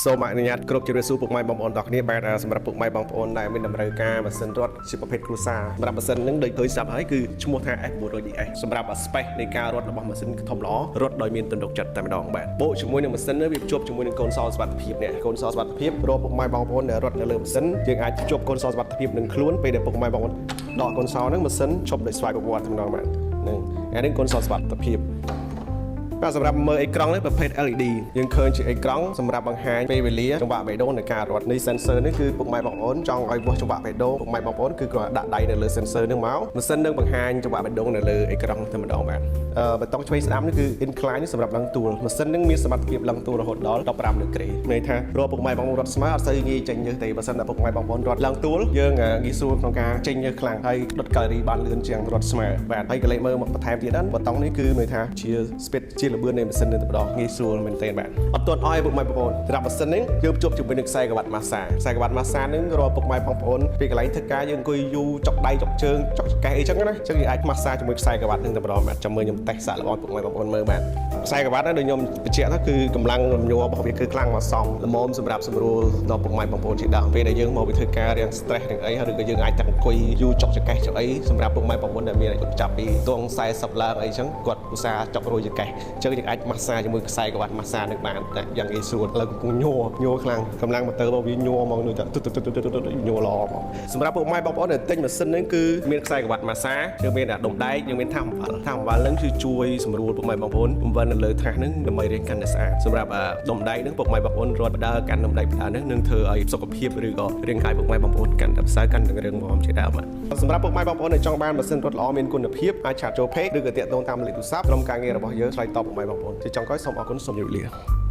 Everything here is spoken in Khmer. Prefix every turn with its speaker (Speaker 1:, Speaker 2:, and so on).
Speaker 1: សូមអនុញ្ញាតគ្រប់ជម្រាបសួរពុកម៉ែបងប្អូនទាំងគ្នាបាទសម្រាប់ពុកម៉ែបងប្អូនដែលមានតម្រូវការម៉ាស៊ីនរត់ជាប្រភេទគ្រួសារសម្រាប់ម៉ាស៊ីននឹងដូចឃើញស្រាប់ហើយគឺឈ្មោះថា F400DS សម្រាប់ space នៃការរត់របស់ម៉ាស៊ីនធំល្អរត់ដោយមានទំនុកចិត្តតែម្ដងបាទបូកជាមួយនឹងម៉ាស៊ីននេះវាភ្ជាប់ជាមួយនឹងកូនសោសុវត្ថិភាពនេះកូនសោសុវត្ថិភាពរកពុកម៉ែបងប្អូនដែលរត់នៅលើម៉ាស៊ីនយើងអាចភ្ជាប់កូនសោសុវត្ថិភាពនឹងខ្លួនពេលដែលពុកម៉ែបងប្អូនដកកូនសោហ្នឹងម៉ាស៊ីនឈប់ដោយស្វ័យប្រវត្តិតែម្ដងបាទហ្នឹងអានេះកូនសោសុវត្ថិភាពបាទសម្រាប់មើលអេក្រង់នេះប្រភេទ LED យើងឃើញជាអេក្រង់សម្រាប់បង្ហាញពេលវេលាចង្វាក់បេះដូងនៃការរត់នេះ sensor នេះគឺពុកម៉ែបងប្អូនចង់ឲ្យវាស់ចង្វាក់បេះដូងពុកម៉ែបងប្អូនគឺគាត់ដាក់ដៃនៅលើ sensor នេះមកម៉ាស៊ីននឹងបង្ហាញចង្វាក់បេះដូងនៅលើអេក្រង់តែម្ដងបាទបេតុងឆ្វេងស្ដាំនេះគឺ incline នេះសម្រាប់ឡើងទួលម៉ាស៊ីននឹងមានសមត្ថភាពឡើងទួលរហូតដល់15ដឺក្រេន័យថារកពុកម៉ែបងប្អូនរត់ស្មើអត់សូវងាយចេញញើសទេបើសិនតែពុកម៉ែបងប្អូនរត់ឡើងទួលយើងងាយស្រួលក្នុងការចេញញើសខ្លាំងហើយដុតកាឡូរីបានលឿនជាងរត់ស្មើបាទហើយកលេចមើលបន្ថែមទៀតហ្នឹងបេតុងនេះគឺមានថាជា speed ជាល្បឿននៃម៉ាស៊ីននេះម្ដងងាយស្រួលមែនទែនបាទអត់ទាន់អោយពុកម៉ែបងប្អូនសម្រាប់ម៉ាស៊ីននេះយើងភ្ជាប់ជាមួយនឹងខ្សែក្បាត់ម៉ាសាខ្សែក្បាត់ម៉ាសានឹងរកពុកម៉ែបងប្អូនពីកន្លែងធ្វើការយើងអង្គុយយូរចុកដៃចុកជើងចុកចង្កេះអីចឹងណាចឹងយើងអាចម៉ាសាជាមួយខ្សែក្បាត់នឹងតែម្ដងបាទចាំមើលខ្ញុំតេស្តសាកល្បងពុកម៉ែបងប្អូនមើលបាទខ្សែក្បាត់ហ្នឹងដូចខ្ញុំបញ្ជាក់ថាគឺកម្លាំងរំញ័ររបស់វាគឺខ្លាំងមកសមល្មមសម្រាប់សម្រួលដល់ពុកម៉ែបងប្អូនជាដើមពេលដែលយើងមកពីធ្វើការរៀង stress ទាំងអីឬក៏យើងអាចតែអង្គុយយូរចុកចង្កេះចុកអីសម្រាប់ពុកម៉ែបងប្អូនដែលមានអាយុចាប់ពីទង40ឡើងអីចឹងគាត់ឧស្សាហ៍ចុករយចង្កេះចឹងយើងអាចម៉ាសាជាមួយខ្សែក្បាត់ម៉ាសានឹងបានតែយ៉ាងងាយស្រួលលើកំពុងញ័រខ្លាំងកម្លាំងម៉ូទ័ររបស់វាញ័រមកដូចញ័រល្អមកសម្រាប់ពុកម៉ែបងប្អូនដែលទិញម៉ាស៊ីនហ្នឹងគឺមានខ្សែក្បាត់ម៉ាសាយើងមានដុំដែកយើងមានថាសអំបិលហ្នឹងគឺជួយសម្រួលពុកម៉ែបងប្អូនបំវិលនៅលើថាសហ្នឹងដើម្បីរាងកាន់តែស្អាតសម្រាប់ដុំដែកហ្នឹងពុកម៉ែបងប្អូនរត់បដើកាន់ដុំដែកបដើហ្នឹងនឹងធ្វើឲ្យសុខភាពឬក៏រាងកាយពុកម៉ែបងប្អូនកាន់តែប្រសើរកាន់តែរឹងមាំជាដើមសម្រាប់ពុកម៉ែបងប្អូនដែលចង់បានម៉ាស៊ីនរត់ល្អមានគុណភាពអាចឆាតចូល page ឬក៏តាក់ទងតាមលេខទូរស័ព្ទក្រុមការងាររបស់យើងឆ្លើយតបពុកម៉ែបងប្អូនជាចុងក្រោយសូមអរគុណសូមជម្រាបលា